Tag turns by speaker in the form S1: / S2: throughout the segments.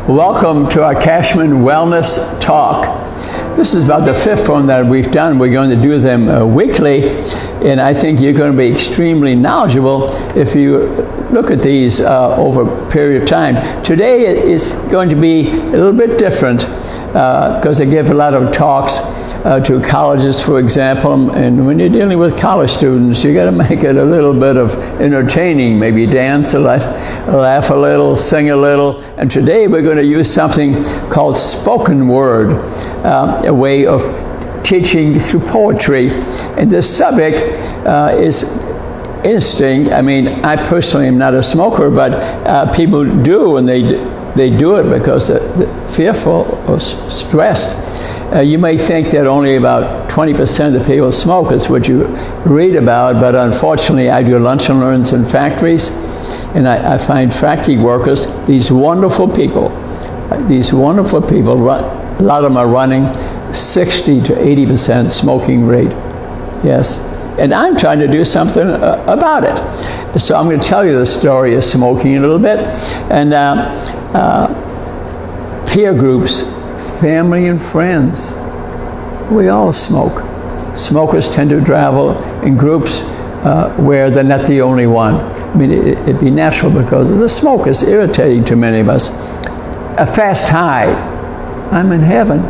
S1: Welcome to our Kachmann Wellness Talk. This is about the fifth one that we've done. We're going to do them weekly, and I think you're going to be extremely knowledgeable if you look at these over a period of time. Today is going to be a little bit different because I give a lot of talks to colleges, for example, and when you're dealing with college students, you got to make it a little bit of entertaining, maybe dance a lot, laugh a little, sing a little, and today we're going to use something called spoken word, a way of teaching through poetry, and this subject is interesting. I mean, I personally am not a smoker, but people do, and they do it because they're fearful or stressed. You may think that only about 20% of the people smoke. It's what you read about, but unfortunately I do lunch and learns in factories, and I find factory workers, these wonderful people, a lot of them are running 60 to 80% smoking rate. Yes. And I'm trying to do something about it. So I'm going to tell you the story of smoking a little bit. And peer groups, family and friends, we all smoke. Smokers tend to travel in groups where they're not the only one. I mean, it'd be natural because the smoke is irritating to many of us. A fast high, I'm in heaven.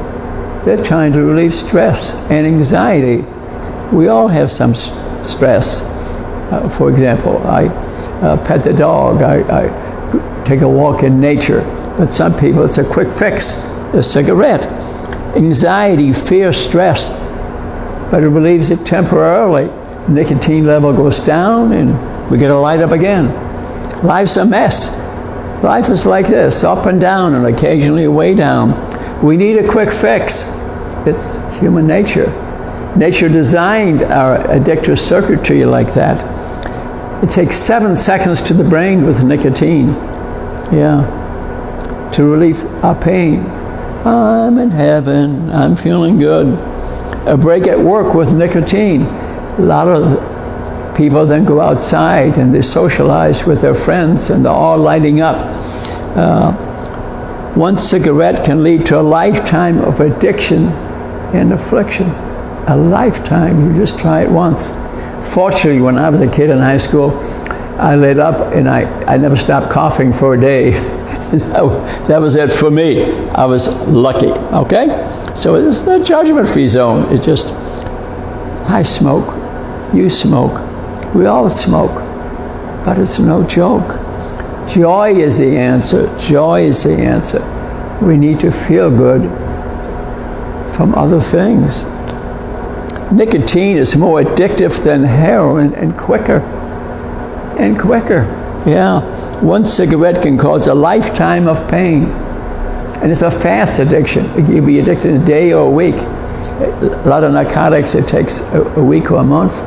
S1: They're trying to relieve stress and anxiety. We all have some stress. For example, I pet the dog, I take a walk in nature, but some people it's a quick fix, a cigarette. Anxiety, fear, stress, but it relieves it temporarily. Nicotine level goes down and we get a light up again. Life's a mess. Life is like this, up and down and occasionally way down. We need a quick fix. It's human nature. Nature designed our addictive circuitry like that. It takes 7 seconds to the brain with nicotine. Yeah. To relieve our pain. I'm in heaven. I'm feeling good. A break at work with nicotine. A lot of people then go outside and they socialize with their friends and they're all lighting up. One cigarette can lead to a lifetime of addiction and affliction. A lifetime, you just try it once. Fortunately, when I was a kid in high school, I lit up and I never stopped coughing for a day. That was it for me. I was lucky, okay? So it's a judgment-free zone. It's just, I smoke, you smoke, we all smoke, but it's no joke. Joy is the answer. Joy is the answer. We need to feel good from other things. Nicotine is more addictive than heroin and quicker. Yeah. One cigarette can cause a lifetime of pain. And it's a fast addiction. It can be addicted a day or a week. A lot of narcotics, it takes a week or a month,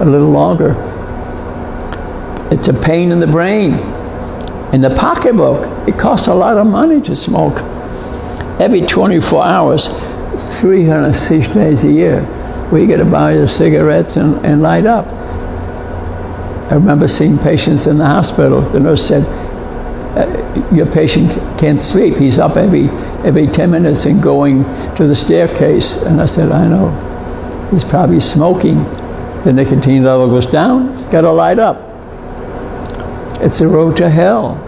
S1: a little longer. It's a pain in the brain. In the pocketbook, it costs a lot of money to smoke. Every 24 hours, 306 days a year, we get to buy the cigarettes and light up. I remember seeing patients in the hospital. The nurse said, your patient can't sleep. He's up every 10 minutes and going to the staircase. And I said, I know. He's probably smoking. The nicotine level goes down, he's got to light up. It's a road to hell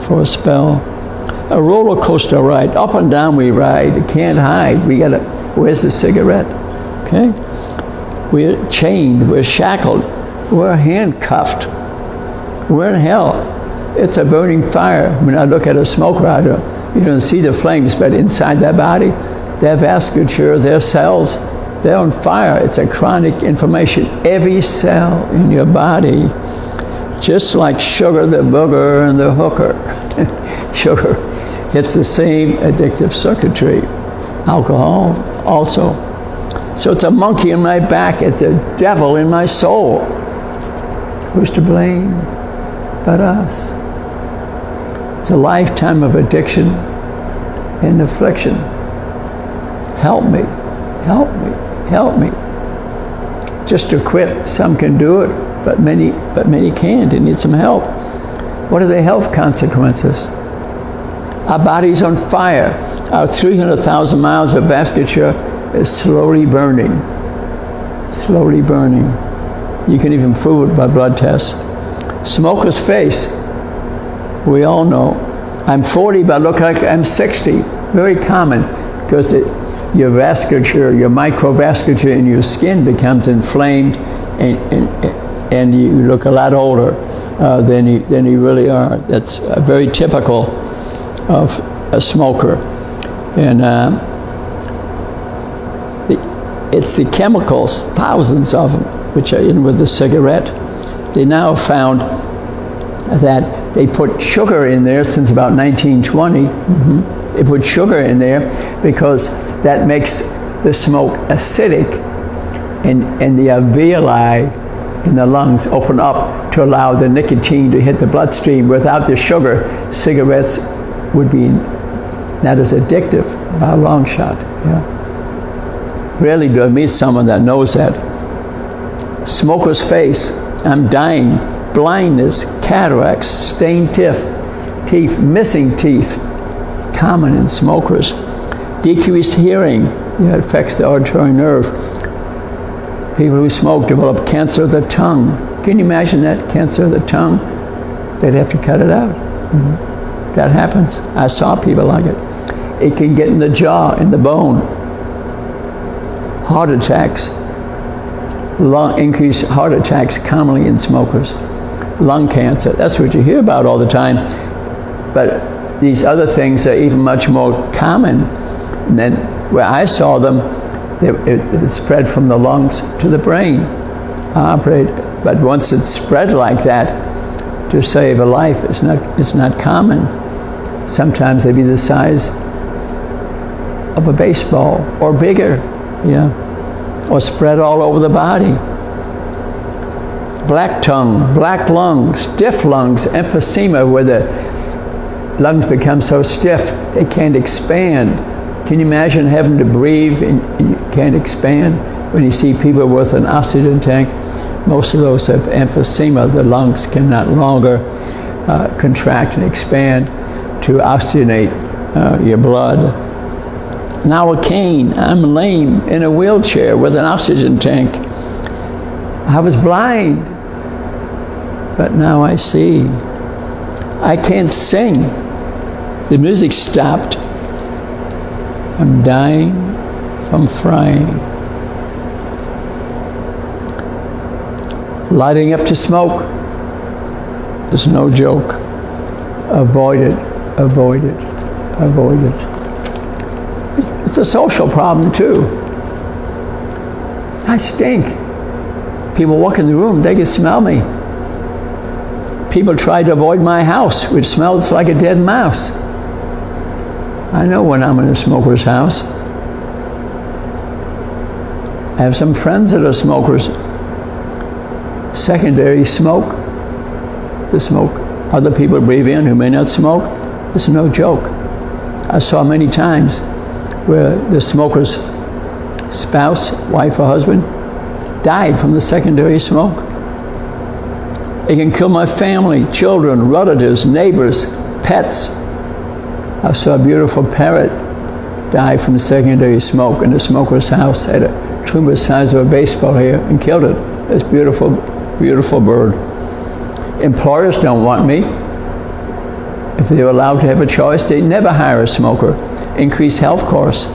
S1: for a spell. A roller coaster ride, up and down we ride. You can't hide. Where's the cigarette? Okay? We're chained, we're shackled, we're handcuffed. We're in hell. It's a burning fire. When I look at a smoker, you don't see the flames, but inside their body, their vasculature, their cells, they're on fire. It's a chronic inflammation. Every cell in your body, just like sugar, the booger, and the hooker. Sugar hits the same addictive circuitry. Alcohol also. So it's a monkey in my back. It's a devil in my soul. Who's to blame but us? It's a lifetime of addiction and affliction. Help me, help me, help me. Just to quit, some can do it, but many can't. They need some help. What are the health consequences? Our body's on fire. Our 300,000 miles of vasculature is slowly burning. Slowly burning. You can even prove it by blood tests. Smoker's face. We all know. I'm 40, but I look like I'm 60. Very common, because your vasculature, your microvasculature in your skin becomes inflamed, and you look a lot older than you really are. That's very typical of a smoker. And it's the chemicals, thousands of them, which are in with the cigarette. They now have found that they put sugar in there since about 1920. They put sugar in there because that makes the smoke acidic, and the alveoli in the lungs open up to allow the nicotine to hit the bloodstream. Without the sugar, cigarettes would be not as addictive by a long shot. Yeah. Rarely do I meet someone that knows that. Smoker's face. I'm dying. Blindness, cataracts, stained teeth, missing teeth, common in smokers. Decreased hearing, it affects the auditory nerve. People who smoke develop cancer of the tongue. Can you imagine that, cancer of the tongue? They'd have to cut it out. That happens. I saw people like it. It can get in the jaw, in the bone. Heart attacks. Increased heart attacks commonly in smokers. Lung cancer, that's what you hear about all the time. But these other things are even much more common. And then where I saw them, it spread from the lungs to the brain. But once it's spread like that, to save a life, it's not common. Sometimes they'd be the size of a baseball or bigger, or spread all over the body. Black tongue, black lungs, stiff lungs, emphysema, where the lungs become so stiff they can't expand. Can you imagine having to breathe and you can't expand? When you see people with an oxygen tank, most of those have emphysema. The lungs can no longer contract and expand to oxygenate your blood. Now a cane. I'm lame in a wheelchair with an oxygen tank. I was blind, but now I see. I can't sing. The music stopped. I'm dying from frying. Lighting up to smoke is no joke. Avoid it, avoid it, avoid it. It's a social problem too. I stink. People walk in the room, they can smell me. People try to avoid my house, which smells like a dead mouse. I know when I'm in a smoker's house. I have some friends that are smokers. Secondary smoke, the smoke other people breathe in who may not smoke, it's no joke. I saw many times where the smoker's spouse, wife or husband, died from the secondary smoke. It can kill my family, children, relatives, neighbors, pets. I saw a beautiful parrot die from secondary smoke in the smoker's house. Had a tumor the size of a baseball here and killed it. It's beautiful, beautiful bird. Employers don't want me. If they were allowed to have a choice, they'd never hire a smoker. Increase health costs.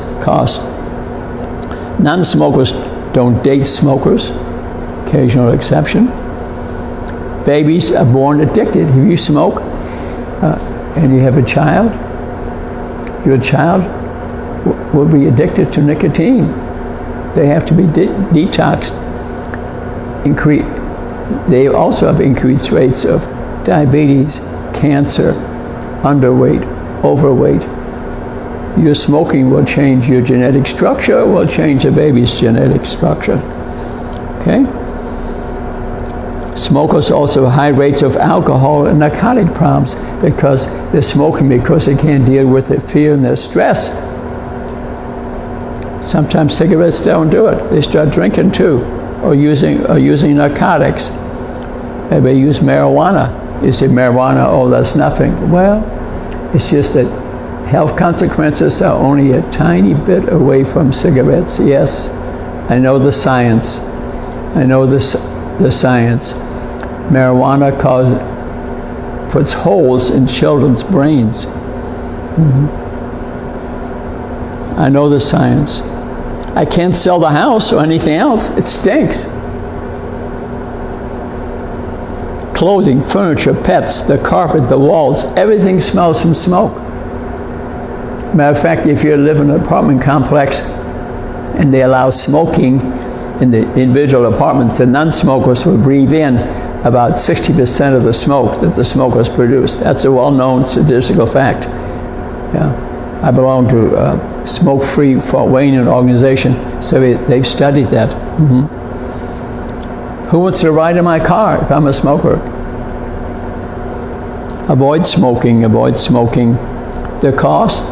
S1: Non-smokers don't date smokers, occasional exception. Babies are born addicted. If you smoke and you have a child, your child will be addicted to nicotine. They have to be detoxed. They also have increased rates of diabetes, cancer, underweight, overweight. Your smoking will change your genetic structure, will change a baby's genetic structure. Okay? Smokers also have high rates of alcohol and narcotic problems because they're smoking because they can't deal with their fear and their stress. Sometimes cigarettes don't do it. They start drinking too, or using narcotics. Maybe they use marijuana. You say marijuana, oh, that's nothing. Well, it's just that health consequences are only a tiny bit away from cigarettes. Yes, I know the science. I know the science. Marijuana puts holes in children's brains. I know the science. I can't sell the house or anything else. It stinks. Clothing, furniture, pets, the carpet, the walls, everything smells from smoke. Matter of fact, if you live in an apartment complex and they allow smoking in the individual apartments, the non-smokers will breathe in about 60% of the smoke that the smokers produce. That's a well-known statistical fact. Yeah. I belong to a smoke-free Fort Wayne organization, so they've studied that. Who wants to ride in my car if I'm a smoker? Avoid smoking, avoid smoking. The cost,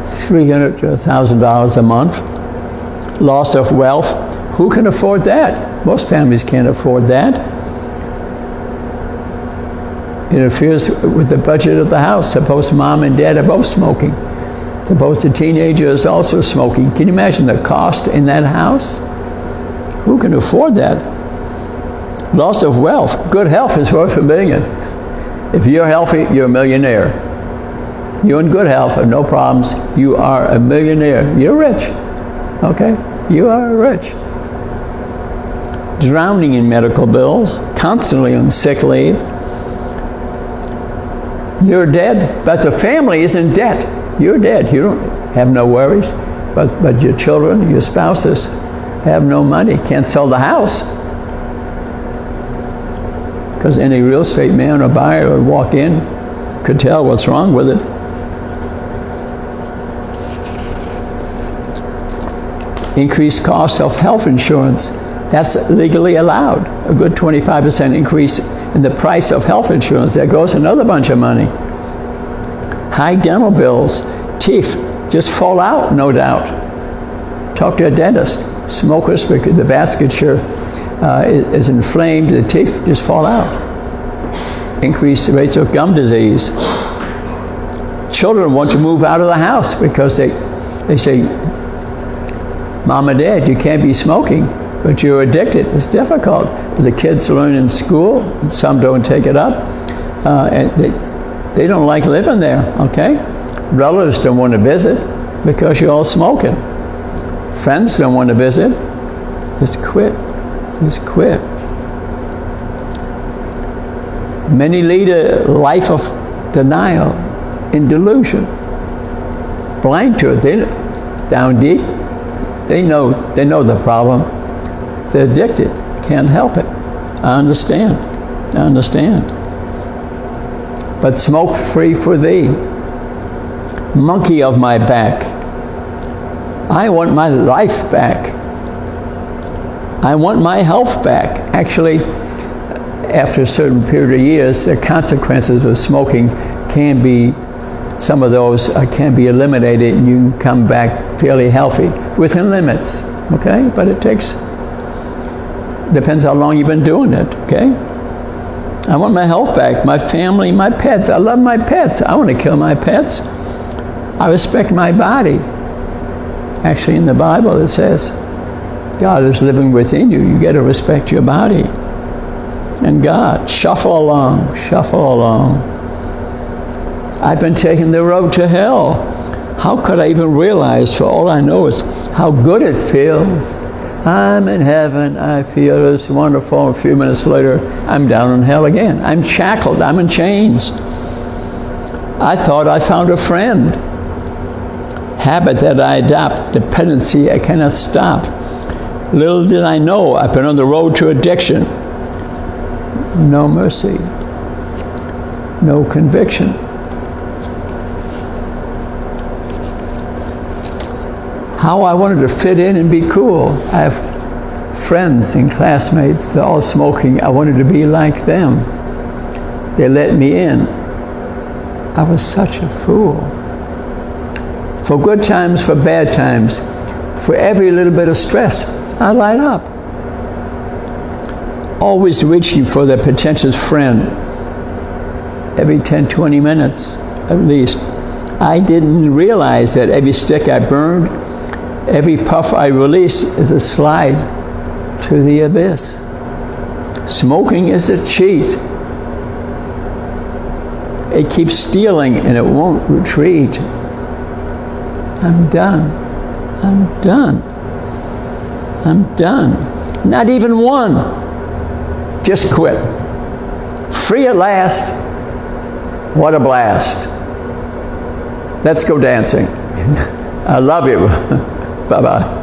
S1: $300 to $1,000 a month. Loss of wealth. Who can afford that? Most families can't afford that. It interferes with the budget of the house. Suppose mom and dad are both smoking. Suppose the teenager is also smoking. Can you imagine the cost in that house? Who can afford that? Loss of wealth. Good health is worth $1 million. If you're healthy, you're a millionaire. You're in good health, have no problems, you are a millionaire. You're rich. Okay? You are rich. Drowning in medical bills, constantly on sick leave. You're dead, but the family is in debt. You're dead. You don't have no worries. But your children, your spouses have no money, can't sell the house. Because any real estate man or buyer would walk in, could tell what's wrong with it. Increased cost of health insurance. That's legally allowed. A good 25% increase in the price of health insurance. There goes another bunch of money. High dental bills. Teeth just fall out, no doubt. Talk to a dentist. Smokers, because the vasculature is inflamed, the teeth just fall out. Increased rates of gum disease. Children want to move out of the house because they say, Mom and Dad, you can't be smoking, but you're addicted. It's difficult. But the kids learn in school, and some don't take it up, and they don't like living there, okay? Relatives don't want to visit because you're all smoking. Friends don't want to visit. Just quit. Just quit. Many lead a life of denial and delusion. Blind to it. They down deep. They know the problem. They're addicted. Can't help it. I understand. But smoke free for thee. Monkey of my back. I want my life back. I want my health back. Actually, after a certain period of years, the consequences of smoking can be, some of those can be eliminated and you can come back fairly healthy within limits, okay? But it depends how long you've been doing it, okay? I want my health back, my family, my pets. I love my pets. I want to kill my pets. I respect my body. Actually, in the Bible it says, God is living within you. You got to respect your body. And God, shuffle along. I've been taking the road to hell. How could I even realize, for all I know is how good it feels. I'm in heaven, I feel it's wonderful. A few minutes later, I'm down in hell again. I'm shackled, I'm in chains. I thought I found a friend. Habit that I adopt, dependency I cannot stop. Little did I know, I've been on the road to addiction. No mercy, no conviction. How I wanted to fit in and be cool. I have friends and classmates, they're all smoking. I wanted to be like them. They let me in. I was such a fool. For good times, for bad times, for every little bit of stress, I light up. Always reaching for the pretentious friend. Every 10, 20 minutes, at least, I didn't realize that every stick I burned, every puff I release is a slide to the abyss. Smoking is a cheat. It keeps stealing and it won't retreat. I'm done. I'm done. I'm done. Not even one. Just quit. Free at last. What a blast. Let's go dancing. I love you. Bye-bye.